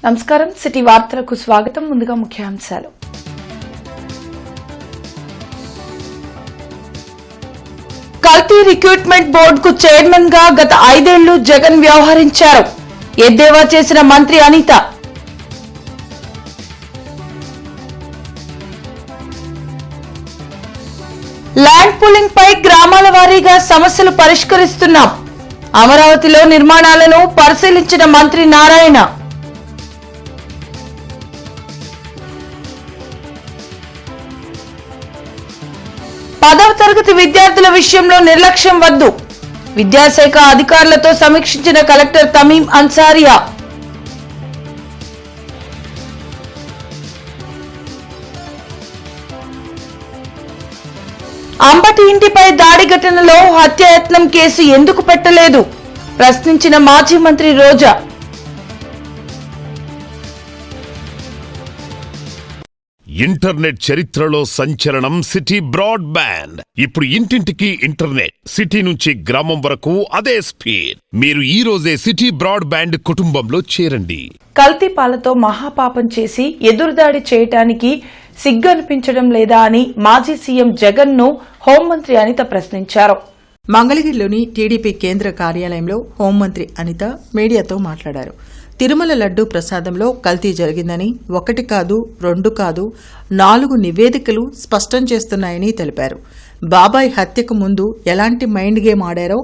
నమస్కారం సిటీ వార్తలకు స్వాగతం. ముందుగా ముఖ్యాంశాలు. కల్తీ రిక్రూట్మెంట్ బోర్డుకు చైర్మన్ గా గత 5 ఏళ్లు జగన్ వ్యవహరించారు. ఎద్దేవా చేసిన మంత్రి అనిత. ల్యాండ్ పూలింగ్ పై గ్రామాల వారీగా సమస్యలు పరిష్కరిస్తున్నాం. అమరావతిలో నిర్మాణాలను పరిశీలించిన మంత్రి నారాయణ. పదవ తరగతి విద్యార్థుల విషయంలో నిర్లక్ష్యం వద్దు. విద్యాశాఖ అధికారులతో సమీక్షించిన కలెక్టర్ తమీం అన్సారియా. అంబటి ఇంటిపై దాడి ఘటనలో హత్యాయత్నం కేసు ఎందుకు పెట్టలేదు ప్రశ్నించిన మాజీ మంత్రి రోజా. ఇంటర్నెట్ చరిత్రలో సంచలనం సిటీ బ్రాడ్బ్యాండ్. ఇప్పుడు ఇంటింటికి ఇంటర్నెట్, సిటీ నుంచి గ్రామం వరకు అదే స్పీడ్. మీరు ఈ రోజే సిటీ బ్రాడ్బ్యాండ్ కుటుంబంలో చేరండి. కల్తీ పాలతో మహాపాపం చేసి ఎదురుదాడి చేయటానికి సిగ్గనిపించడం లేదా అని మాజీ సీఎం జగన్ ను హోంమంత్రి అనిత ప్రశ్నించారు. మంగళగిరిలోని టీడీపీ కేంద్ర కార్యాలయంలో హోంమంత్రి అనిత మీడియాతో మాట్లాడారు. తిరుమల లడ్డూ ప్రసాదంలో కల్తీ జరిగిందని 1 కాదు 2 కాదు 4 నివేదికలు స్పష్టం చేస్తున్నాయని తెలిపారు. బాబాయ్ హత్యకు ముందు ఎలాంటి మైండ్ గేమ్ ఆడారో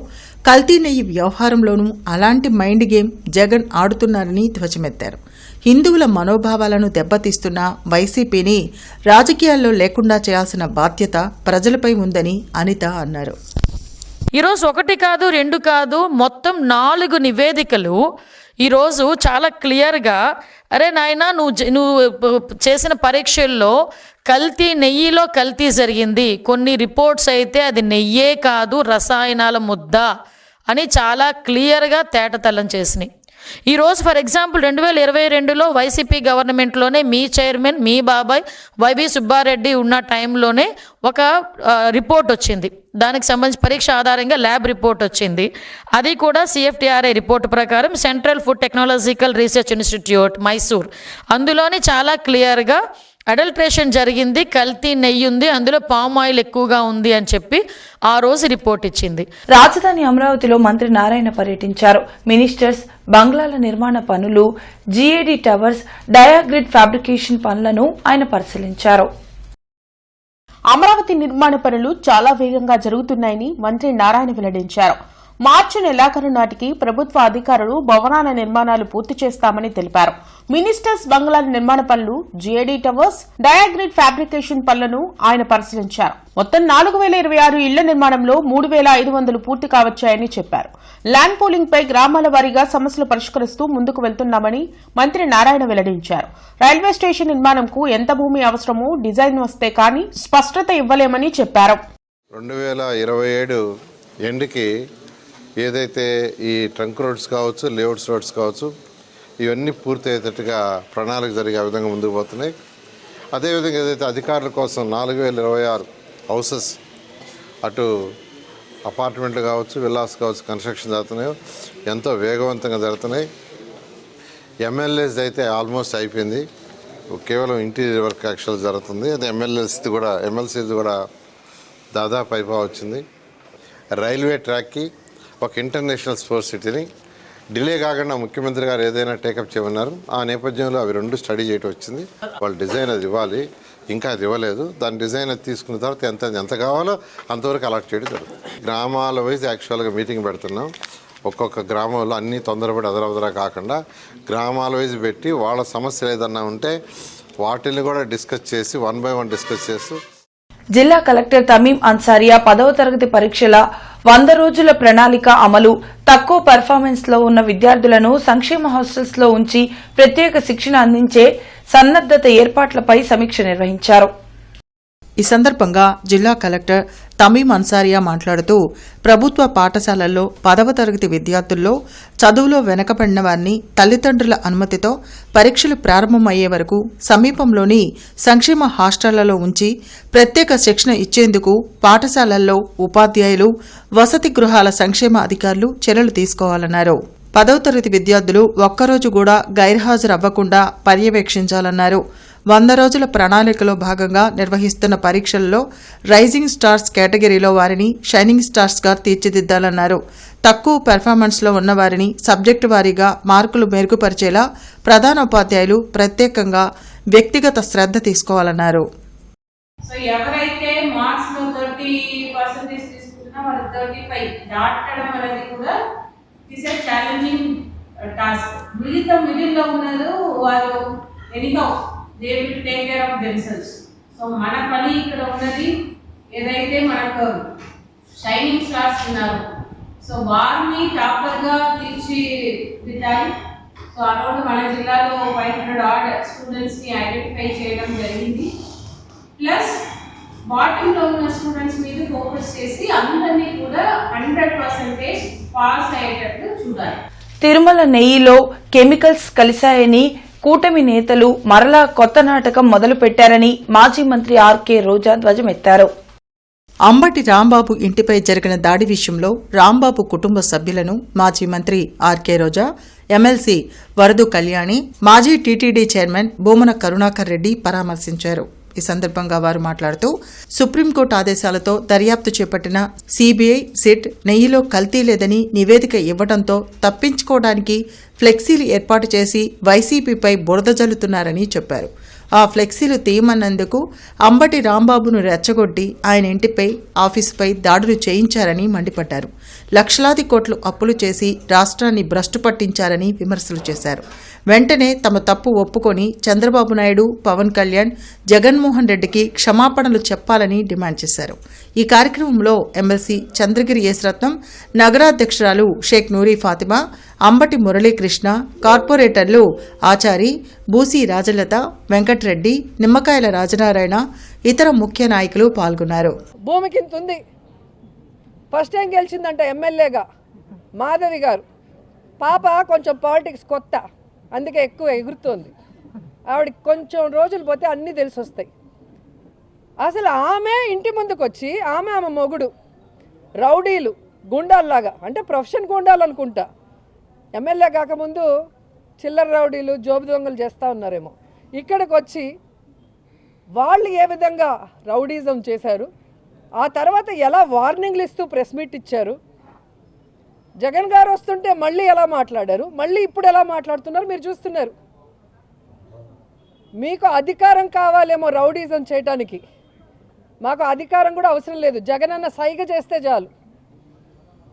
కల్తీ నెయ్యి వ్యవహారంలోనూ అలాంటి మైండ్ గేమ్ జగన్ ఆడుతున్నారని ధ్వజమెత్తారు. హిందువుల మనోభావాలను దెబ్బతీస్తున్న వైసీపీని రాజకీయాల్లో లేకుండా చేయాల్సిన బాధ్యత ప్రజలపై ఉందని అనిత అన్నారు. ఈరోజు 1 కాదు 2 కాదు మొత్తం 4 నివేదికలు ఈరోజు చాలా క్లియర్గా, అరే నాయన నువ్వు చేసిన పరీక్షల్లో నెయ్యిలో కల్తీ జరిగింది, కొన్ని రిపోర్ట్స్ అయితే అది నెయ్యే కాదు రసాయనాల ముద్ద అని చాలా క్లియర్గా తేటతెల్లం చేసినాయి. ఈరోజు ఫర్ ఎగ్జాంపుల్ 2022లో వైసీపీ గవర్నమెంట్లోనే మీ చైర్మన్ మీ బాబాయ్ వైవి సుబ్బారెడ్డి ఉన్న టైంలోనే ఒక రిపోర్ట్ వచ్చింది. దానికి సంబంధించి పరీక్ష ఆధారంగా ల్యాబ్ రిపోర్ట్ వచ్చింది. అది కూడా CFTRI రిపోర్ట్ ప్రకారం central food technological research institute Mysore, అందులోని చాలా క్లియర్గా అడల్ట్రేషన్ జరిగింది, కల్తీ నెయ్యి ఉంది, అందులో పామ్ ఆయిల్ ఎక్కువగా ఉంది అని చెప్పి ఆ రోజు రిపోర్ట్ ఇచ్చింది. రాజధాని అమరావతిలో మంత్రి నారాయణ పర్యటించారు. మినిస్టర్స్ బంగ్లాల నిర్మాణ పనులు, GAD టవర్స్, డయాగ్రిడ్ ఫ్యాబ్రికేషన్ పనులను ఆయన పరిశీలించారు. అమరావతి నిర్మాణ పనులు చాలా వేగంగా జరుగుతున్నాయని మంత్రి నారాయణ వెల్లడించారు. మార్చి నెలాఖరు నాటికి ప్రభుత్వ అధికారులు భవనాల నిర్మాణాలు పూర్తి చేస్తామని తెలిపారు. మినిస్టర్స్ బంగ్లాల నిర్మాణ పనులు, GAD టవర్స్, డయాగ్రిడ్ ఫ్యాబ్రికేషన్ పనులను ఆయన పరిశీలించారు. మొత్తం 4026 ఇళ్ల నిర్మాణంలో 3500 పూర్తి కావచ్చాయని చెప్పారు. ల్యాండ్ పూలింగ్ పై గ్రామాల వారీగా సమస్యలు పరిష్కరిస్తూ ముందుకు వెళ్తున్నామని మంత్రి నారాయణ వెల్లడించారు. రైల్వే స్టేషన్ నిర్మాణంకు ఎంత భూమి అవసరమో డిజైన్ వస్తే కానీ స్పష్టత ఇవ్వలేమని చెప్పారు. 2027 ఎండ్కి ఏదైతే ఈ ట్రంక్ రోడ్స్ కావచ్చు, లేఅవుట్స్ రోడ్స్ కావచ్చు, ఇవన్నీ పూర్తి అయ్యేటట్టుగా ప్రణాళిక జరిగే విధంగా ముందుకు పోతున్నాయి. అదేవిధంగా ఏదైతే అధికారుల కోసం 4026 హౌసెస్, అటు అపార్ట్మెంట్లు కావచ్చు, విల్లాస్ కావచ్చు కన్స్ట్రక్షన్ జరుగుతున్నాయో ఎంతో వేగవంతంగా జరుగుతున్నాయి. MLAs అయితే ఆల్మోస్ట్ అయిపోయింది, కేవలం ఇంటీరియర్ వర్క్ యాక్చువల్ జరుగుతుంది. అది MLCది కూడా దాదాపు అయిపో వచ్చింది. రైల్వే ట్రాక్కి ఒక ఇంటర్నేషనల్ స్పోర్ట్స్ సిటీని డిలే కాకుండా ముఖ్యమంత్రి గారు ఏదైనా టేకప్ చేయమన్నారు. ఆ నేపథ్యంలో అవి 2 స్టడీ చేయడం వచ్చింది. వాళ్ళు డిజైన్ అది ఇవ్వాలి, ఇంకా అది ఇవ్వలేదు. దాని డిజైన్ అది తీసుకున్న తర్వాత ఎంత కావాలో అంతవరకు అలాట్ చేయడం జరుగుతుంది. గ్రామాల వైజ్ యాక్చువల్గా మీటింగ్ పెడుతున్నాం. ఒక్కొక్క గ్రామంలో అన్నీ తొందరపడి అదరవదరా కాకుండా గ్రామాల వైజ్ పెట్టి వాళ్ళ సమస్యలు ఏదన్నా ఉంటే వాటిని కూడా డిస్కస్ చేసి 1 by 1 డిస్కస్ చేస్తూ. జిల్లా కలెక్టర్ తమీం అన్సారియా 10వ తరగతి పరీక్షల 100 రోజుల ప్రణాళిక అమలు, తక్కువ పెర్ఫార్మెన్స్ లో ఉన్న విద్యార్థులను సంక్షేమ హాస్టల్స్ లో ఉంచి ప్రత్యేక శిక్షణ అందించే సన్నద్దత ఏర్పాట్లపై సమీక్ష నిర్వహించారు. ఈ సందర్భంగా జిల్లా కలెక్టర్ తమీం అన్సారియా మాట్లాడుతూ ప్రభుత్వ పాఠశాలల్లో 10వ తరగతి విద్యార్థుల్లో చదువులో వెనకబడిన వారిని తల్లిదండ్రుల అనుమతితో పరీక్షలు ప్రారంభమయ్యే వరకు సమీపంలోని సంక్షేమ హాస్టళ్లలో ఉంచి ప్రత్యేక శిక్షణ ఇచ్చేందుకు పాఠశాలల్లో ఉపాధ్యాయులు, వసతి గృహాల సంక్షేమ అధికారులు చర్యలు తీసుకోవాలన్నారు. 10వ తరగతి విద్యార్థులు ఒక్కరోజు కూడా గైర్హాజరు అవ్వకుండా పర్యవేక్షించాలన్నారు. 100 రోజుల ప్రణాళికలో భాగంగా నిర్వహిస్తున్న పరీక్షల్లో రైజింగ్ స్టార్స్ కేటగిరీలో వారిని షైనింగ్ స్టార్స్గా తీర్చిదిద్దాలన్నారు. తక్కువ పెర్ఫార్మెన్స్లో ఉన్నవారిని సబ్జెక్టు వారీగా మార్కులు మెరుగుపరిచేలా ప్రధానోపాధ్యాయులు ప్రత్యేకంగా వ్యక్తిగత శ్రద్ధ తీసుకోవాలన్నారు. సో ఎవరైతే మార్క్స్ లో 30% తీసుకుంటున్నా వాళ్ళు 35 దాటడం అనేది కూడా ఇట్స్ ఏ ఛాలెంజింగ్ టాస్క్. మిడిల్లో ఉన్నారు వారు anyhow they will take care of themselves. So మన పని ఇక్కడ ఉన్నది ఏదైతే మనకు షైనింగ్ స్టార్స్ ఉన్నారు సో వారిని టాపర్గా తీర్చిదిద్దాలి. సో అరౌండ్ మన జిల్లాలో 500 ఆర్డ్ స్టూడెంట్స్ని ఐడెంటిఫై చేయడం జరిగింది. ప్లస్ బాటంలో ఉన్న స్టూడెంట్స్ మీద ఫోకస్ చేసి అందరినీ కూడా 100% పాస్ అయ్యేటట్లు చూడాలి. తిరుమల నెయ్యిలో కెమికల్స్ కలిశాయని కూటమి నేతలు మరలా కొత్త నాటకం మొదలుపెట్టారని మాజీ మంత్రి ఆర్కే రోజా ధ్వజమెత్తారు. అంబటి రాంబాబు ఇంటిపై జరిగిన దాడి విషయంలో రాంబాబు కుటుంబ సభ్యులను మాజీ మంత్రి ఆర్కే రోజా, ఎమ్మెల్సీ వరదు కళ్యాణి, మాజీ టీటీడీ చైర్మన్ భూమన కరుణాకర్ రెడ్డి పరామర్శించారు. ఈ సందర్భంగా వారు మాట్లాడుతూ సుప్రీంకోర్టు ఆదేశాలతో దర్యాప్తు చేపట్టిన సీబీఐ, సిట్ నెయ్యిలో కల్తీ లేదని నివేదిక ఇవ్వడంతో తప్పించుకోవడానికి ఫ్లెక్సీలు ఏర్పాటు చేసి వైసీపీపై బురద జల్లుతున్నారని చెప్పారు. ఆ ఫ్లెక్సీలు తీయమన్నందుకు అంబటి రాంబాబును రెచ్చగొట్టి ఆయన ఇంటిపై, ఆఫీసుపై దాడులు చేయించారని మండిపడ్డారు. లక్షలాది కోట్లు అప్పులు చేసి రాష్ట్రాన్ని భ్రష్టు పట్టించారని విమర్శలు చేశారు. వెంటనే తమ తప్పు ఒప్పుకొని చంద్రబాబు నాయుడు, పవన్ కళ్యాణ్, జగన్మోహన్ రెడ్డికి క్షమాపణలు చెప్పాలని డిమాండ్ చేశారు. ఈ కార్యక్రమంలో ఎమ్మెల్సీ చంద్రగిరి యేసరత్నం, నగరాధ్యక్షురాలు షేక్ నూరి ఫాతిమా, అంబటి మురళీకృష్ణ, కార్పొరేటర్లు ఆచారి, బూసి రాజలత, వెంకట్రెడ్డి, నిమ్మకాయల రాజనారాయణ, ఇతర ముఖ్య నాయకులు పాల్గొన్నారు. భూమి కింద ఉంది. ఫస్ట్ టైం గెలిచిందంట ఎమ్మెల్యేగా మాధవి గారు. పాప కొంచెం పాలిటిక్స్ కొత్త, అందుకే ఎక్కువ ఎగురుతోంది. ఆవిడకి కొంచెం రోజులు పోతే అన్నీ తెలిసి వస్తాయి. అసలు ఆమె ఇంటి ముందుకు వచ్చి ఆమె మొగుడు రౌడీలు, గుండాల్లాగా, అంటే ప్రొఫెషన్ గుండాలు అనుకుంటా, ఎమ్మెల్యే కాకముందు చిల్లర రౌడీలు, జోబు దొంగలు చేస్తూ ఉన్నారేమో, ఇక్కడికి వచ్చి వాళ్ళు ఏ విధంగా రౌడీజం చేశారు, ఆ తర్వాత ఎలా వార్నింగ్లు ఇస్తూ ప్రెస్ మీట్ ఇచ్చారు, జగన్ గారు వస్తుంటే మళ్ళీ ఎలా మాట్లాడారు, మళ్ళీ ఇప్పుడు ఎలా మాట్లాడుతున్నారు మీరు చూస్తున్నారు. మీకు అధికారం కావాలేమో రౌడీజం చేయటానికి, మాకు అధికారం కూడా అవసరం లేదు. జగన్ అన్న సైగ చేస్తే చాలు.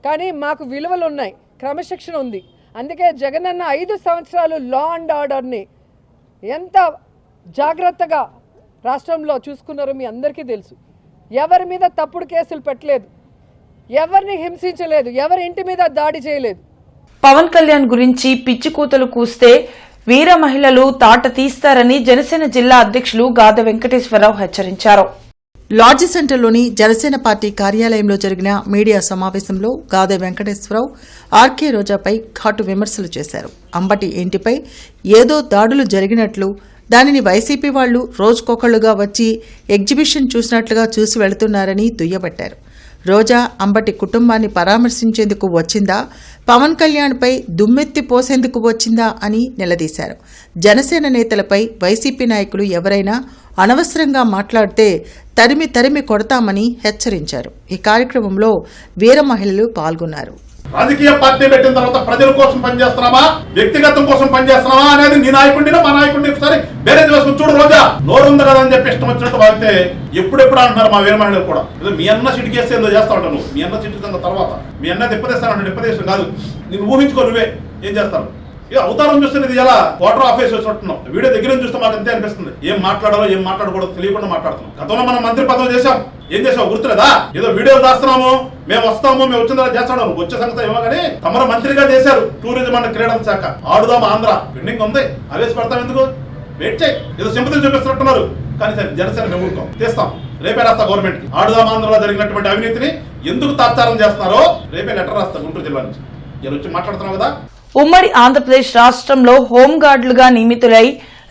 కానీ మాకు విలువలు ఉన్నాయి, క్రమశిక్షణ ఉంది. అందుకే జగన్ అన్న 5 సంవత్సరాలు లా అండ్ ఆర్డర్ని ఎంత జాగ్రత్తగా రాష్ట్రంలో చూసుకున్నారో మీ అందరికీ తెలుసు. ఎవరి మీద తప్పుడు కేసులు పెట్టలేదు, ఎవరిని హింసించలేదు, ఎవరి ఇంటి మీద దాడి చేయలేదు. పవన్ కళ్యాణ్ గురించి పిచ్చి కూతలు కూస్తే వీర మహిళలు తాట తీస్తారని జనసేన జిల్లా అధ్యక్షులు గాద వెంకటేశ్వరరావు హెచ్చరించారు. లాడ్జి సెంటర్లోని జనసేన పార్టీ కార్యాలయంలో జరిగిన మీడియా సమావేశంలో గాదె వెంకటేశ్వరరావు ఆర్కే రోజాపై ఘాటు విమర్శలు చేశారు. అంబటి ఇంటిపై ఏదో దాడులు జరిగినట్లు, దానిని వైసీపీ వాళ్లు రోజుకొకళ్లుగా వచ్చి ఎగ్జిబిషన్ చూసినట్లుగా చూసి వెళుతున్నారని దుయ్యబట్టారు. రోజా అంబటి కుటుంబాన్ని పరామర్శించేందుకు వచ్చిందా, పవన్ కళ్యాణ్పై దుమ్మెత్తి పోసేందుకు వచ్చిందా అని నిలదీశారు. జనసేన నేతలపై వైసీపీ నాయకులు ఎవరైనా అనవసరంగా మాట్లాడితే తరిమి కొడతామని హెచ్చరించారు. ఈ కార్యక్రమంలో వీర మహిళలు పాల్గొన్నారు. రాజకీయ పార్టీ పెట్టిన తర్వాత ప్రజల కోసం పనిచేస్తున్నామా, వ్యక్తిగతం కోసం పనిచేస్తున్నామా అనేది నీ నాయకుడిని మా నాయకుడిని ఒకసారి వేరే వేసుకుని చూడు. రోజా నోరు ఉంది కదా అని చెప్పి ఇష్టం వచ్చినట్టు వాగితే ఎప్పుడెప్పుడు అంటున్నారు మా వీర మహిళలు కూడా. మీ అన్న సిటీ కేసు ఏందో చేస్తా ఉంటాను, మీ అన్న సిటీ తర్వాత మీ అన్న తిప్పదేస్తాను, తిప్పదేశం కాదు, నేను ఊహించుకో నువ్వే ఏం చేస్తాను. అవతారం చూస్తున్నది ఎలా వాటర్ ఆఫీస్ వచ్చినట్టున్నాం. వీడియో దగ్గర చూస్తే మాకు అంతే అనిపిస్తుంది. ఏం మాట్లాడాలో ఏం మాట్లాడకూడదు తెలియకుండా మాట్లాడుతున్నాం. గతంలో మనం మంత్రి పదవి చేశాం, ఏం చేసావు గుర్తులేదా? ఏదో వీడియోలు దాస్తున్నాము, మేము వస్తాము, మేము వచ్చిన తర్వాత చేస్తాము, వచ్చే సంగతి ఏమో కానీ తమరు మంత్రిగా చేశారు టూరిజం అండ్ క్రీడల శాఖ. ఆడుదాం ఆంధ్ర పెండింగ్ ఉంది, ఆవేశపడతాం ఎందుకు? వెయిట్ చేయి, ఏదో సింపతి చూపిస్తున్నట్టున్నారు. కానీ సరే జనసేన మేము ఊరుకోం, చేస్తాం. రేపే రాస్తా గవర్నమెంట్ కి ఆడుదాం ఆంధ్రలో జరిగినటువంటి అవినీతిని ఎందుకు తాత్సారం చేస్తున్నారో రేపే లెటర్ రాస్తా గుంటూరు జిల్లా నుంచి. ఇలా వచ్చి మాట్లాడుతున్నాం కదా. ఉమ్మడి ఆంధ్రప్రదేశ్ రాష్ట్రంలో హోంగార్డులుగా నియమితులై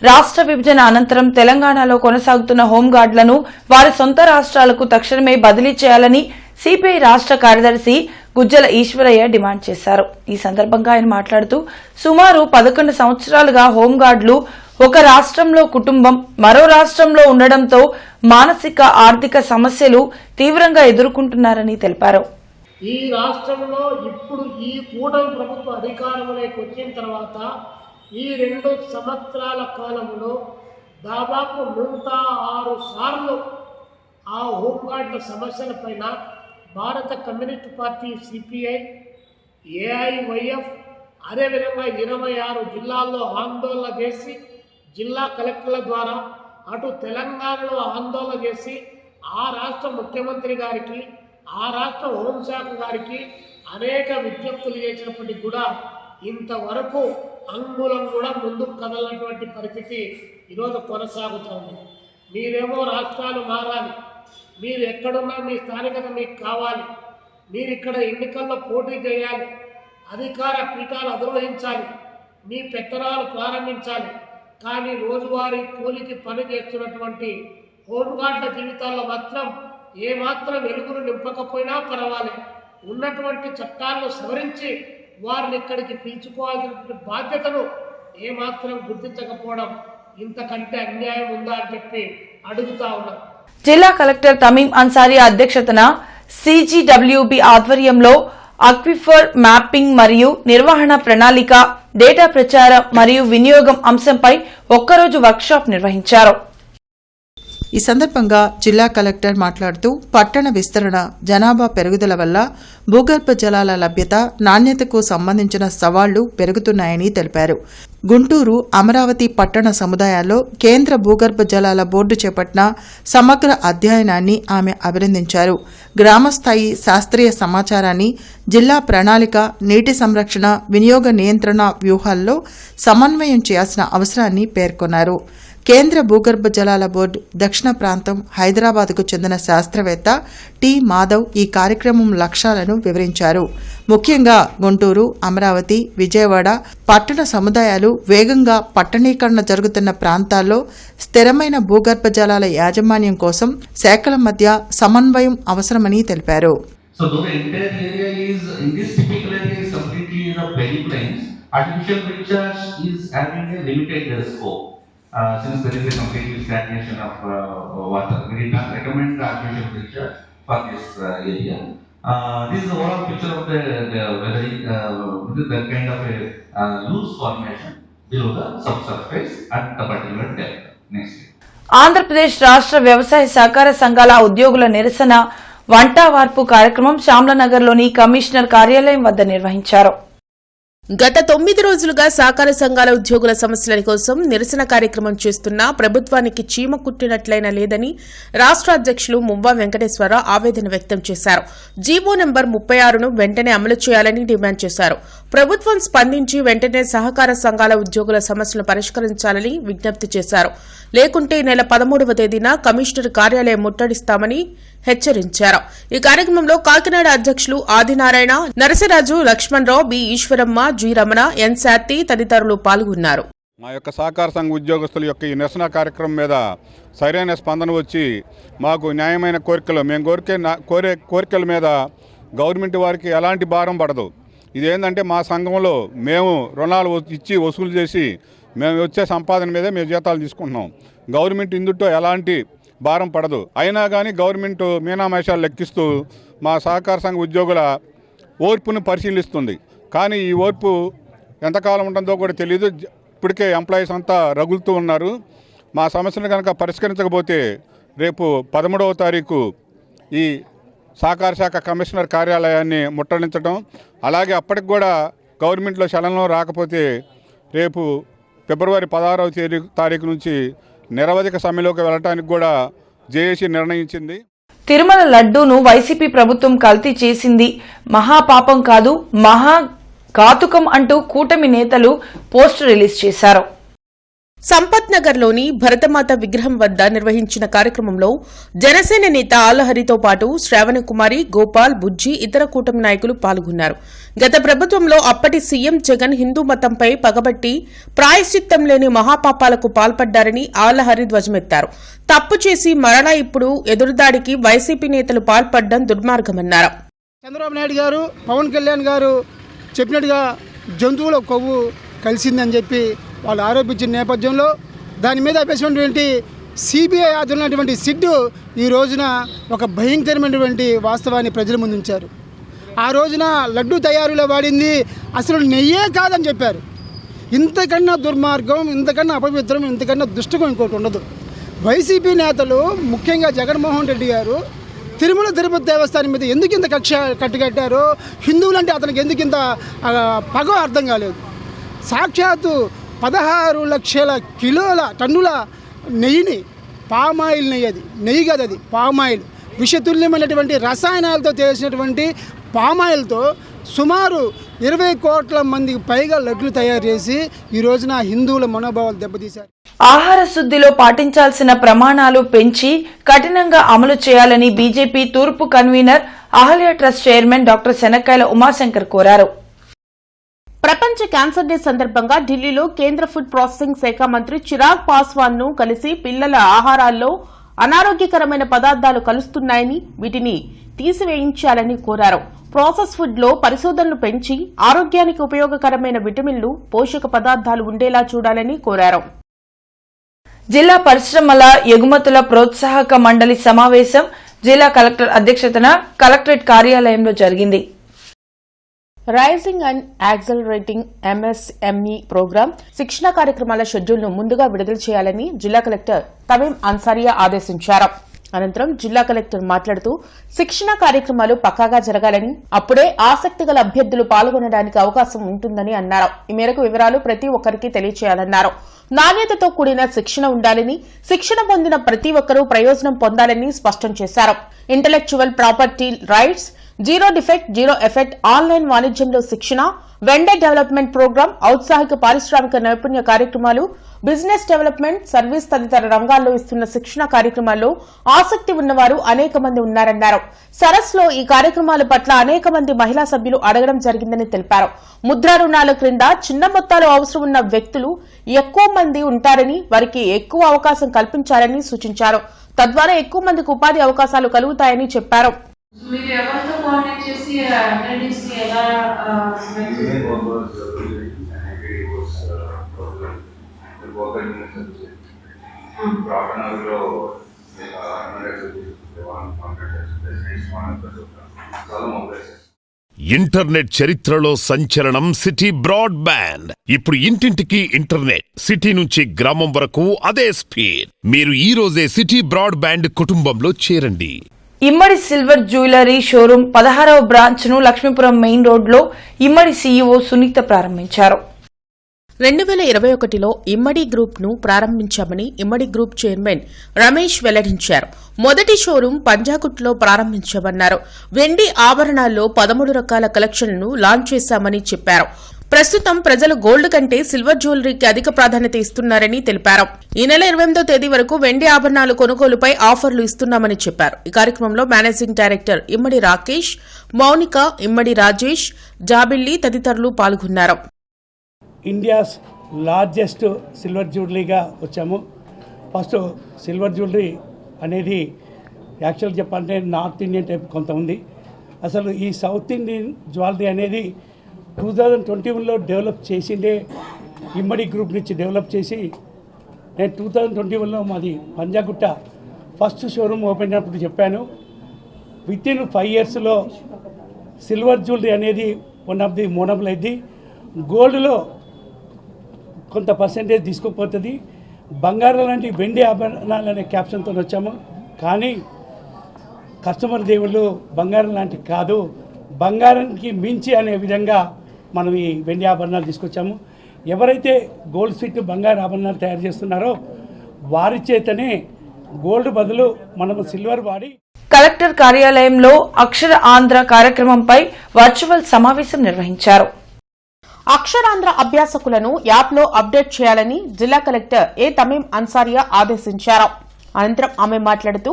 రాష్ట్ర విభజన అనంతరం తెలంగాణలో కొనసాగుతున్న హోంగార్డులను వారి సొంత రాష్ట్రాలకు తక్షణమే బదిలీ చేయాలని సిపిఐ రాష్ట్ర కార్యదర్శి గుజ్జల ఈశ్వరయ్య డిమాండ్ చేశారు. ఈ సందర్భంగా ఆయన మాట్లాడుతూ సుమారు 11 సంవత్సరాలుగా హోంగార్డులు ఒక రాష్ట్రంలో కుటుంబం మరో రాష్ట్రంలో ఉండడంతో మానసిక ఆర్థిక సమస్యలు తీవ్రంగా ఎదుర్కొంటున్నారని తెలిపారు. ఈ రాష్ట్రంలో ఇప్పుడు ఈ కూటమి ప్రభుత్వ అధికారంలోకి వచ్చిన తర్వాత ఈ 2 సంవత్సరాల కాలంలో దాదాపు 106 సార్లు ఆ హోంగార్డుల సమస్యలపైన భారత కమ్యూనిస్ట్ పార్టీ సిపిఐ, ఏఐవైఎఫ్ అదేవిధంగా 26 జిల్లాల్లో ఆందోళన చేసి జిల్లా కలెక్టర్ల ద్వారా అటు తెలంగాణలో ఆందోళన చేసి ఆ రాష్ట్ర ముఖ్యమంత్రి గారికి ఆ రాష్ట్ర హోంశాఖ గారికి అనేక విజ్ఞప్తులు చేసినప్పటికీ కూడా ఇంతవరకు అంగుళం కూడా ముందుకు కదలనటువంటి పరిస్థితి ఈరోజు కొనసాగుతోంది. మీరేమో రాష్ట్రాలు మారాలి, మీరు ఎక్కడున్నా మీ స్థానికత మీకు కావాలి, మీరు ఇక్కడ ఎన్నికల్లో పోటీ చేయాలి, అధికార పీఠాలు అధిరోహించాలి, మీ పెత్తనాలు ప్రారంభించాలి. కానీ రోజువారీ కూలికి పని చేస్తున్నటువంటి హోంగార్డుల జీవితాల్లో మాత్రం ఏమాత్రం వెలుగును నింపకపోయినా పర్వాలేదు, ఉన్నటువంటి చట్టాలను సవరించి వారిని ఇక్కడికి పిలుచుకోవాల్సినటువంటి బాధ్యతను ఏమాత్రం గుర్తించకపోవడం ఇంతకంటే అన్యాయం ఉందా అని చెప్పి అడుగుతా ఉన్నారు. జిల్లా కలెక్టర్ తమీం అన్సారీ అధ్యక్షతన సిజిడబ్ల్యూబి ఆధ్వర్యంలో అక్విఫర్ మ్యాపింగ్ మరియు నిర్వహణ ప్రణాళిక, డేటా ప్రచారం మరియు వినియోగం అంశంపై ఒక్కరోజు వర్క్షాప్ నిర్వహించారు. ఈ సందర్భంగా జిల్లా కలెక్టర్ మాట్లాడుతూ పట్టణ విస్తరణ, జనాభా పెరుగుదల వల్ల భూగర్భ జలాల లభ్యత, నాణ్యతకు సంబంధించిన సవాళ్లు పెరుగుతున్నాయని తెలిపారు. గుంటూరు, అమరావతి పట్టణ సముదాయాల్లో కేంద్ర భూగర్భ జలాల బోర్డు చేపట్టిన సమగ్ర అధ్యయనాన్ని ఆమె అభినందించారు. గ్రామస్థాయి శాస్త్రీయ సమాచారాన్ని జిల్లా ప్రణాళిక, నీటి సంరక్షణ, వినియోగ నియంత్రణ వ్యూహాల్లో సమన్వయం చేయాల్సిన అవసరాన్ని పేర్కొన్నారు. కేంద్ర భూగర్భ జలాల బోర్డు దక్షిణ ప్రాంతం హైదరాబాద్కు చెందిన శాస్త్రవేత్త టి మాధవ్ ఈ కార్యక్రమం లక్ష్యాలను వివరించారు. ముఖ్యంగా గుంటూరు, అమరావతి, విజయవాడ పట్టణ సముదాయాలు వేగంగా పట్టణీకరణ జరుగుతున్న ప్రాంతాల్లో స్థిరమైన భూగర్భ జలాల యాజమాన్యం కోసం శాఖల మధ్య సమన్వయం అవసరమని తెలిపారు. Since there is a complete stagnation of water, we did not recommend the artificial filter for this area. This is the overall picture of the weathering with that kind of a loose formation below the subsurface at the particular depth. Next. Andhra Pradesh రాష్ట్ర వ్యవసాయ సహకార సంఘాల ఉద్యోగుల నిరసన వంటావార్పు కార్యక్రమం శ్యామలనగర్లోని commissioner కార్యాలయం వద్ద నిర్వహించారు. గత 9 రోజులుగా సహకార సంఘాల ఉద్యోగుల సమస్యల కోసం నిరసన కార్యక్రమం చేస్తున్నా ప్రభుత్వానికి చీమ కుట్టినట్లయినా లేదని రాష్ట్ర అధ్యక్షులు మువ్వా వెంకటేశ్వరరావు ఆవేదన వ్యక్తం చేశారు. జీవో నెంబర్ 36ను వెంటనే అమలు చేయాలని డిమాండ్ చేశారు. ప్రభుత్వం స్పందించి వెంటనే సహకార సంఘాల ఉద్యోగుల సమస్యలను పరిష్కరించాలని విజ్ఞప్తి చేశారు. లేకుంటే ఈ నెల 13వ తేదీన కమిషనర్ కార్యాలయం ముట్టడిస్తామని హెచ్చరించారు. ఈ కార్యక్రమంలో కాకినాడ అధ్యక్షులు ఆదినారాయణ, నరసరాజు, లక్ష్మణరావు, బి ఈశ్వరమ్మ, జి రమణ, ఎన్ శాతి తదితరులు పాల్గొన్నారు. మా యొక్క సహకార సంఘ ఉద్యోగస్తుల యొక్క ఈ నిరసన కార్యక్రమం మీద సరైన స్పందన వచ్చి మాకు న్యాయమైన కోరికలు మేము కోరే కోరికల మీద గవర్నమెంట్ వారికి ఎలాంటి భారం పడదు. ఇదేంటంటే మా సంఘంలో మేము రుణాలు ఇచ్చి వసూలు చేసి మేము వచ్చే సంపాదన మీదే మేము జీతాలు తీసుకుంటున్నాం. గవర్నమెంట్ ఇందులో ఎలాంటి భారం పడదు. అయినా కానీ గవర్నమెంట్ మీనామేషాలు లెక్కిస్తూ మా సహకార సంఘ ఉద్యోగుల ఓర్పును పరిశీలిస్తుంది. కానీ ఈ ఓర్పు ఎంతకాలం ఉంటుందో కూడా తెలియదు. ఇప్పటికే ఎంప్లాయీస్ అంతా రగులుతూ ఉన్నారు. మా సమస్యను కనుక పరిష్కరించకపోతే రేపు 13వ తారీఖు ఈ సహకార శాఖ కమిషనర్ కార్యాలయాన్ని ముట్టడించడం, అలాగే అప్పటికి కూడా గవర్నమెంట్లో చలనం రాకపోతే రేపు ఫిబ్రవరి 16వ తారీఖు నుంచి నిరవధిక సమ్మెలోకి వెళ్ళడానికి కూడా జేఏసీ నిర్ణయించింది. తిరుమల లడ్డూను వైసీపీ ప్రభుత్వం కల్తీ చేసింది మహాపాపం కాదు, మహా ఘాతుకం అంటూ కూటమి నేతలు పోస్టర్ రిలీజ్ చేశారు. సంపత్ నగర్లోని భరతమాత విగ్రహం వద్ద నిర్వహించిన కార్యక్రమంలో జనసేన నేత ఆలహరితో పాటు శ్రావణ కుమారి, గోపాల్, బుజ్జి, ఇతర కూటమి నాయకులు పాల్గొన్నారు. గత ప్రభుత్వంలో అప్పటి సీఎం జగన్ హిందూ మతంపై పగబట్టి ప్రాయశ్చిత్తం లేని మహాపాపాలకు పాల్పడ్డారని ఆలహరి ధ్వజమెత్తారు. తప్పు చేసి మరలా ఇప్పుడు ఎదురుదాడికి వైసీపీ నేతలు పాల్పడడం దుర్మార్గమన్నారు. చంద్రబాబు నాయుడు గారు, పవన్ కళ్యాణ్ గారు చెప్పినట్టుగా జంతువుల కొవ్వు కలిసిందని చెప్పి వాళ్ళు ఆరోపించిన నేపథ్యంలో దాని మీద వేసినటువంటి సిబిఐ ఆధ్వర్యంలో సిట్ ఈ రోజున ఒక భయంకరమైనటువంటి వాస్తవాన్ని ప్రజల ముందు ఉంచారు. ఆ రోజున లడ్డు తయారీలో వాడింది అసలు నెయ్యే కాదని చెప్పారు. ఇంతకన్నా దుర్మార్గం, ఇంతకన్నా అపవిత్రం, ఇంతకన్నా దుష్టం ఇంకోటి ఉండదు. వైసీపీ నేతలు, ముఖ్యంగా జగన్మోహన్ రెడ్డి గారు తిరుమల తిరుపతి దేవస్థానం మీద ఎందుకు ఇంత కక్ష కట్టుకట్టారో, హిందువులంటే అతనికి ఎందుకు ఇంత పగ అర్థం కాలేదు. సాక్షాత్తు 16 లక్షల కిలోల టన్నుల నెయ్యిని, పామాయిల్ నెయ్యి, అది నెయ్యి కాదు, అది పామాయిల్, విషతుల్యమైనటువంటి రసాయనాలతో చేసినటువంటి పామాయిల్తో సుమారు 20 కోట్ల మందికి పైగా లడ్లు తయారు చేసి ఈ రోజున హిందువుల మనోభావాలు దెబ్బతీశారు. ఆహార శుద్ధిలో పాటించాల్సిన ప్రమాణాలు పెంచి కఠినంగా అమలు చేయాలని బీజేపీ తూర్పు convener Ahalya trust chairman doctor Shanakkayala Umashankar కోరారు. ప్రపంచ క్యాన్సర్ డే సందర్భంగా ఢిల్లీలో కేంద్ర ఫుడ్ ప్రాసెసింగ్ శాఖ మంత్రి చిరాగ్ పాస్వాన్ ను కలిసి పిల్లల ఆహారాల్లో అనారోగ్యకరమైన పదార్థాలు కలుస్తున్నాయని, వీటిని తీసివేయించాలని కోరారు. ప్రాసెస్ ఫుడ్ లో పరిశోధనలు పెంచి ఆరోగ్యానికి ఉపయోగకరమైన విటమిన్లు, పోషక పదార్థాలు ఉండేలా చూడాలని కోరారు. జిల్లా పరిశ్రమల ఎగుమతుల ప్రోత్సాహక మండలి సమావేశం జిల్లా కలెక్టర్ అధ్యక్షతన కలెక్టరేట్ కార్యాలయంలో జరిగింది. Rising and accelerating MSME programme శిక్షణ కార్యక్రమాల షెడ్యూల్ను ముందుగా విడుదల చేయాలని జిల్లా కలెక్టర్ తమీం అన్సారియా ఆదేశించారు. అనంతరం జిల్లా కలెక్టర్ మాట్లాడుతూ శిక్షణ కార్యక్రమాలు పక్కాగా జరగాలని, అప్పుడే ఆసక్తి గల అభ్యర్థులు పాల్గొనడానికి అవకాశం ఉంటుందని అన్నారు. ఈ మేరకు వివరాలు ప్రతి ఒక్కరికి తెలియచేయాలన్నారు. నాణ్యతతో కూడిన శిక్షణ ఉండాలని, శిక్షణ పొందిన ప్రతి ఒక్కరూ ప్రయోజనం పొందాలని స్పష్టం చేశారు. Intellectual property rights, zero defect zero effect online వాణిజ్యంలో శిక్షణ, వెండర్ డెవలప్మెంట్ ప్రోగ్రాం, ఔత్సాహిక పారిశ్రామిక నైపుణ్య కార్యక్రమాలు, బిజినెస్ డెవలప్మెంట్, సర్వీస్ తదితర రంగాల్లో ఇస్తున్న శిక్షణ కార్యక్రమాల్లో ఆసక్తి ఉన్నవారు అనేక మంది ఉన్నారన్నారు. సరస్సులో ఈ కార్యక్రమాల పట్ల అనేక మంది మహిళా సభ్యులు అడగడం జరిగిందని తెలిపారు. ముద్రా రుణాల క్రింద చిన్న మొత్తాలు అవసరం ఉన్న వ్యక్తులు ఎక్కువ మంది ఉంటారని, వారికి ఎక్కువ అవకాశం కల్పించాలని సూచించారు. తద్వారా ఎక్కువ మందికి ఉపాధి అవకాశాలు కలుగుతాయని చెప్పారు. మీరు ఎవరితో కోఆర్డినేట్ చేసి అప్రెంటిస్ ఎలా ఇంటర్నెట్ చరిత్రలో సంచలనం సిటీ బ్రాడ్బ్యాండ్. ఇప్పుడు ఇంటింటికి ఇంటర్నెట్, సిటీ నుంచి గ్రామం వరకు అదే స్పీడ్. మీరు ఈ రోజే సిటీ బ్రాడ్బ్యాండ్ కుటుంబంలో చేరండి. ఇమ్మడి సిల్వర్ జ్యువెలరీ షోరూం 16వ బ్రాంచ్ ను లక్ష్మీపురం మెయిన్ రోడ్ లో ఇమ్మడి సీఈఓ సునీత ప్రారంభించారు. 2021లో ఇమ్మడి గ్రూప్ ను ప్రారంభించామని ఇమ్మడి గ్రూప్ చైర్మన్ రమేష్ వెల్లడించారు. మొదటి షోరూం పంజాగుట్లో ప్రారంభించామన్నారు. వెండి ఆభరణాల్లో 13 రకాల కలెక్షన్లను లాంచ్ చేశామని చెప్పారు. ప్రస్తుతం ప్రజలు గోల్డ్ కంటే సిల్వర్ జ్యువెలరీకి అధిక ప్రాధాన్యత ఇస్తున్నారని తెలిపారు. ఈ నెల 28వ తేదీ వరకు వెండి ఆభరణాలు కొనుగోలుపై ఆఫర్లు ఇస్తున్నామని చెప్పారు. ఈ కార్యక్రమంలో మేనేజింగ్ డైరెక్టర్ ఇమ్మడి రాకేష్, మౌనిక, ఇమ్మడి రాజేష్, జాబిల్లి తదితరులు పాల్గొన్నారు. ఇండియాస్ లార్జెస్ట్ సిల్వర్ జ్యువెలరీగా వచ్చాము. ఫస్ట్ సిల్వర్ జ్యువెలరీ అనేది యాక్చువల్గా చెప్పాలంటే నార్త్ ఇండియన్ టైప్ కొంత ఉంది. అసలు ఈ సౌత్ ఇండియన్ జ్యువెలరీ అనేది 2021లో డెవలప్ చేసిందే ఇమ్మడి గ్రూప్ నుంచి డెవలప్ చేసి నేను 2021లో మాది పంజాగుట్ట ఫస్ట్ షోరూమ్ ఓపెన్ అయినప్పుడు చెప్పాను. వితిన్ 5 yearsలో సిల్వర్ జ్యువెలరీ అనేది వన్ ఆఫ్ ది మోనబుల్ అయింది. గోల్డ్లో కొంత పర్సెంటేజ్ తీసుకుపోతుంది. బంగారం లాంటి వెండి ఆభరణాలు అనే క్యాప్షన్తో వచ్చాము. కానీ కస్టమర్ దేవుళ్ళు బంగారం లాంటి కాదు, బంగారానికి మించి అనే విధంగా మనం ఈ వెండి ఆభరణాలు తీసుకొచ్చాము. ఎవరైతే గోల్డ్ స్వీట్ బంగారు ఆభరణాలు తయారు చేస్తున్నారో వారి చేతనే గోల్డ్ బదులు మనం సిల్వర్ వాడి. కలెక్టర్ కార్యాలయంలో అక్షర ఆంధ్ర కార్యక్రమంపై వర్చువల్ సమావేశం నిర్వహించారు. అక్షరాంధ్ర అభ్యాసకులను యాప్లో అప్డేట్ చేయాలని జిల్లా కలెక్టర్ ఏ తమీం అన్సారియా ఆదేశించారు. అనంతరం ఆమె మాట్లాడుతూ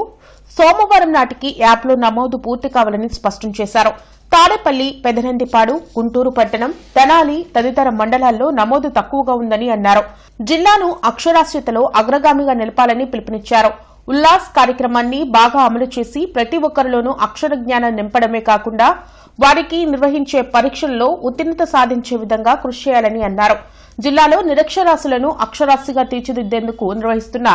సోమవారం నాటికి యాప్లో నమోదు పూర్తి కావాలని స్పష్టం చేశారు. తాడేపల్లి, పెదనందిపాడు, గుంటూరు పట్టణం, తెనాలి తదితర మండలాల్లో నమోదు తక్కువగా ఉందని అన్నారు. జిల్లాను అక్షరాస్యతలో అగ్రగామిగా నిలపాలని పిలుపునిచ్చారు. ఉల్లాస్ కార్యక్రమాన్ని బాగా అమలు చేసి ప్రతి ఒక్కరిలోనూ అక్షర జ్ఞానం నింపడమే కాకుండా వారికి నిర్వహించే పరీక్షల్లో ఉత్తీర్ణత సాధించే విధంగా కృషి చేయాలని అన్నారు. జిల్లాలో నిరక్షరాస్యులను అక్షరాస్యుగా తీర్చిదిద్దేందుకు నిర్వహిస్తున్న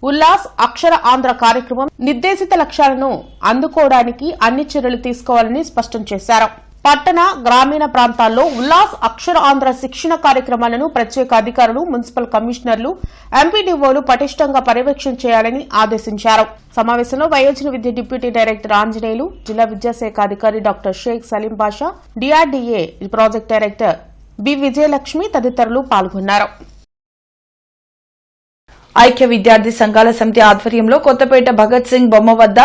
ఉల్లాస్ అక్షర ఆంధ్ర కార్యక్రమం నిర్దేశిత లక్ష్యాలను అందుకోవడానికి అన్ని చర్యలు తీసుకోవాలని స్పష్టం చేశారు. పట్టణ, గ్రామీణ ప్రాంతాల్లో ఉల్లాస్ అక్షర ఆంధ్ర శిక్షణ కార్యక్రమాలను ప్రత్యేక అధికారులు, మున్సిపల్ కమిషనర్లు, ఎంపీడీఓలు పటిష్టంగా పర్యవేక్షణ చేయాలని ఆదేశించారు. సమావేశంలో వయోజన విద్య డిప్యూటీ డైరెక్టర్ ఆంజనేయులు, జిల్లా విద్యాశాఖ అధికారి doctor Shaik Saleem Basha, DRDA project director B Vijayalakshmi తదితరులు పాల్గొన్నారు. ఐక్య విద్యార్థి సంఘాల సమితి ఆధ్వర్యంలో కొత్తపేట భగత్ సింగ్ బొమ్మ వద్ద,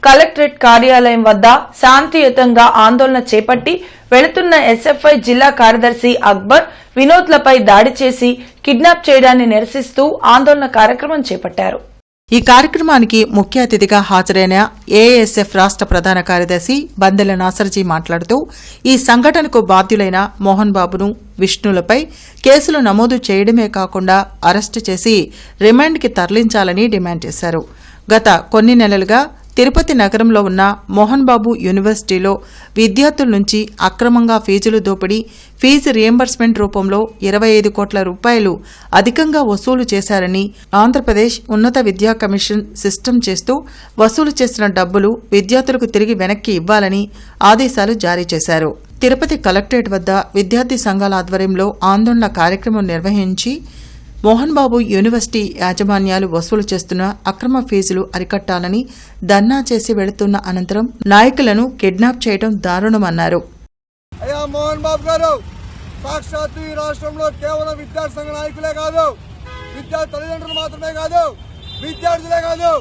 కలెక్టరేట్ కార్యాలయం వద్ద శాంతియుతంగా ఆందోళన చేపట్టి వెళుతున్న ఎస్ఎఫ్ఐ జిల్లా కార్యదర్శి అక్బర్, వినోద్లపై దాడి చేసి కిడ్నాప్ చేయడాన్ని నిరసిస్తూ ఆందోళన కార్యక్రమం చేపట్టారు. ఈ కార్యక్రమానికి ముఖ్య అతిథిగా హాజరైన ఏఎస్ఎఫ్ రాష్ట్ర ప్రధాన కార్యదర్శి బందెల నాసర్జీ మాట్లాడుతూ ఈ సంఘటనకు బాధ్యులైన మోహన్ బాబును, విష్ణులపై కేసులు నమోదు చేయడమే కాకుండా అరెస్టు చేసి రిమాండ్కి తరలించాలని డిమాండ్ చేశారు. గత కొన్ని నెలలుగా తిరుపతి నగరంలో ఉన్న మోహన్ బాబు యూనివర్సిటీలో విద్యార్థుల నుంచి అక్రమంగా ఫీజులు దోపిడీ, ఫీజు రియంబర్స్మెంట్ రూపంలో 25 కోట్ల రూపాయలు అధికంగా వసూలు చేశారని ఆంధ్రప్రదేశ్ ఉన్నత విద్యా కమిషన్ సిస్టమ్ చేస్తూ వసూలు చేసిన డబ్బులు విద్యార్థులకు తిరిగి వెనక్కి ఇవ్వాలని ఆదేశాలు జారీ చేశారు. తిరుపతి కలెక్టరేట్ వద్ద విద్యార్థి సంఘాల ఆధ్వర్యంలో ఆందోళన కార్యక్రమం నిర్వహించి మోహన్ బాబు యూనివర్సిటీ యాజమాన్యాలు వసూలు చేస్తున్న అక్రమ ఫీజులు అరికట్టాలని ధర్నా చేసి వెళుతున్న అనంతరం నాయకులను కిడ్నాప్ చేయడం దారుణమన్నారు. అయ్యా మోహన్ బాబు గారు, సాక్షాత్తు ఈ రాష్ట్రంలో కేవలం విద్యార్థి సంఘ నాయకులే కాదు, విద్యార్థి తల్లిదండ్రులు మాత్రమే కాదు, విద్యార్థులే కాదు,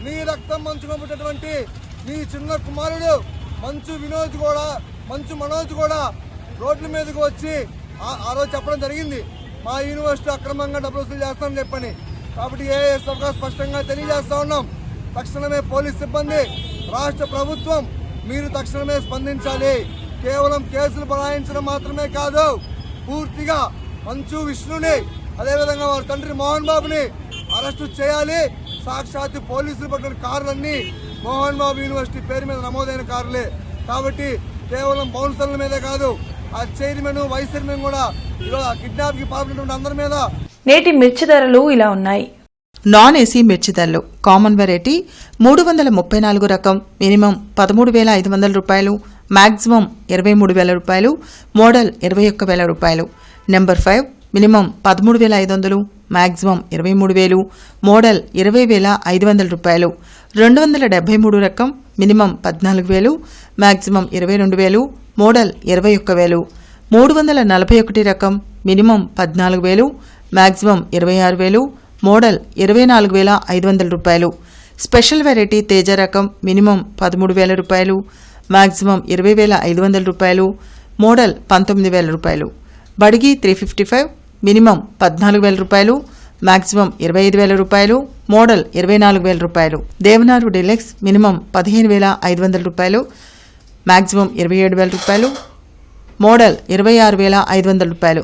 నీ రక్తం మంచుగా పుట్టినటువంటి నీ చిన్న కుమారుడు మంచు వినోద్ కూడా, మంచు మనోజ్ కూడా రోడ్ల మీదకి వచ్చి ఆ రోజు చెప్పడం జరిగింది, మా యూనివర్సిటీ అక్రమంగా డబ్బులు వసూలు చేస్తామని చెప్పని. కాబట్టి ఏఎస్ఎఫ్గా స్పష్టంగా తెలియజేస్తా ఉన్నాం, తక్షణమే పోలీస్ సిబ్బంది, రాష్ట్ర ప్రభుత్వం మీరు తక్షణమే స్పందించాలి. కేవలం కేసులు బనాయించడం మాత్రమే కాదు, పూర్తిగా మంచు విష్ణుని, అదేవిధంగా వారి తండ్రి మోహన్ బాబుని అరెస్టు చేయాలి. సాక్షాత్తు పోలీసులు పట్టిన కార్లన్నీ మోహన్ బాబు యూనివర్సిటీ పేరు మీద నమోదైన కార్లే. కాబట్టి కేవలం బౌన్సర్ల మీదే కాదు, ఆ చైర్మన్, వైస్ చైర్మన్ కూడా ఈరోజు కిడ్నాప్ కి పాల్పడినటువంటి అందరి మీద. నేటి మిర్చి ధరలు ఇలా ఉన్నాయి. నాన్ ఏసీ మిర్చి ధరలు: కామన్ వెరైటీ 334 రకం మినిమం 13,500 రూపాయలు, మాక్సిమం 23,000 రూపాయలు, మోడల్ 21,000 రూపాయలు. నెంబర్ 5 మినిమం 13,500, మాక్సిమం 23,000, మోడల్ 20,500 రూపాయలు. 273 రకం మినిమం 14,000, మాక్సిమం 22,000, మోడల్ 21,000. 341 రకం మినిమం 14,000, మాక్సిమం 26,000, మోడల్ 24,500 రూపాయలు. స్పెషల్ వెరైటీ తేజ రకం మినిమం 13,000 రూపాయలు, మాక్సిమం 20,500 రూపాయలు, మోడల్ 19,000 రూపాయలు. బడిగి 355 మినిమం 14,000 రూపాయలు, మాక్సిమం 25,000 రూపాయలు, మోడల్ 24,000 రూపాయలు. దేవనారు డీలక్స్ మినిమం 15,500 రూపాయలు, మాక్సిమం 27,000 రూపాయలు, మోడల్ 26,500 రూపాయలు.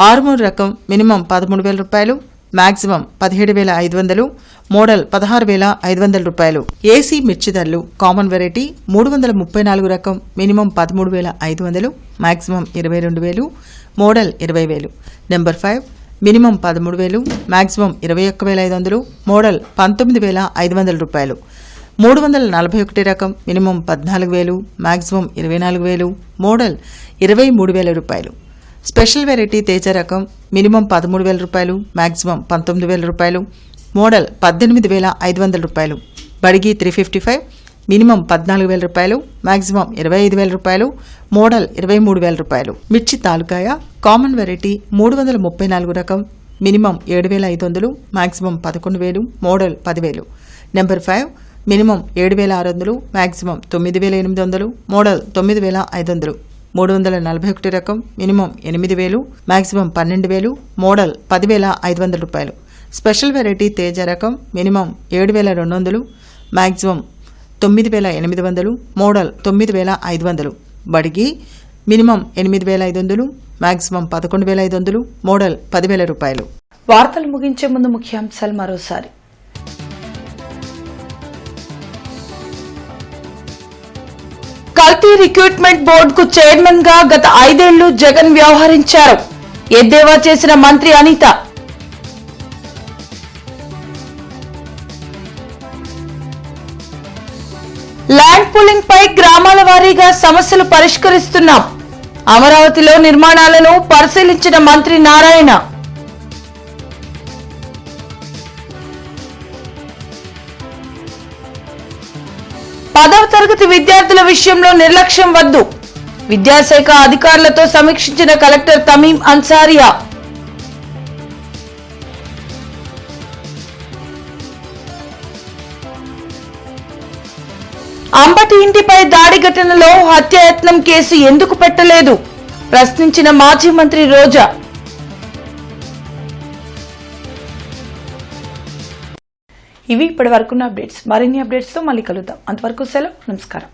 ఆర్మూర్ రకం మినిమం 13,000 రూపాయలు, మాక్సిమం 17,500, మోడల్ 16,500 రూపాయలు. ఏసీ మిర్చి ధరలు: కామన్ వెరైటీ 334 రకం minimum 13,500, maximum 22,000, model 20,000. Number 5 minimum 13,000, maximum 21,500, model 19,500 రూపాయలు. 341 రకం మినిమం 14,000, మాక్సిమం 24,000, మోడల్ 23,000 రూపాయలు. స్పెషల్ వెరైటీ తేజ రకం మినిమం 13,000 రూపాయలు, మాక్సిమం 19,000 రూపాయలు, మోడల్ 18,500 రూపాయలు. బడిగి 355 మినిమం 14,000 రూపాయలు, మాక్సిమం 25,000 రూపాయలు, మోడల్ 23,000 రూపాయలు. మిర్చి తాలూకాయ: కామన్ వెరైటీ 334 రకం minimum 7,500, maximum 11,000, model 10,000. Number 5 minimum 7,600, maximum 9,800, model 9,500, 341 రకం మినిమం 8,000, మ్యాక్సిమం 12,000, మోడల్ 10,500 రూపాయలు. స్పెషల్ వెరైటీ తేజ రకం minimum 7,200, maximum 9,800, model 9,500. Byadgi minimum 8,500, maximum 11,500, model 10,000 రూపాయలు. వార్తలు ముగించే ముందు ముఖ్యాంశాలు మరోసారి. కల్తీ రిక్రూట్మెంట్ బోర్డుకు చైర్మన్ గా గత 5 ఏళ్లు జగన్ వ్యవహరించారు. ఎద్దేవా చేసిన మంత్రి అనిత. ల్యాండ్ పూలింగ్ పై గ్రామాల వారీగా సమస్యలు పరిష్కరిస్తున్నాం. అమరావతిలో నిర్మాణాలను పరిశీలించిన మంత్రి నారాయణ. పదవ తరగతి విద్యార్థుల విషయంలో నిర్లక్ష్యం వద్దు. విద్యాశాఖ అధికారులతో సమీక్షించిన కలెక్టర్ తమీం అన్సారియా. అంబటి ఇంటిపై దాడి ఘటనలో హత్యాయత్నం కేసు ఎందుకు పెట్టలేదు ప్రశ్నించిన మాజీ మంత్రి రోజా. ఇవి ఇప్పటి వరకున్న అప్డేట్స్. మరిన్ని అప్డేట్స్ తో మళ్ళీ కలుద్దాం. అంతవరకు సెలవు. నమస్కారం.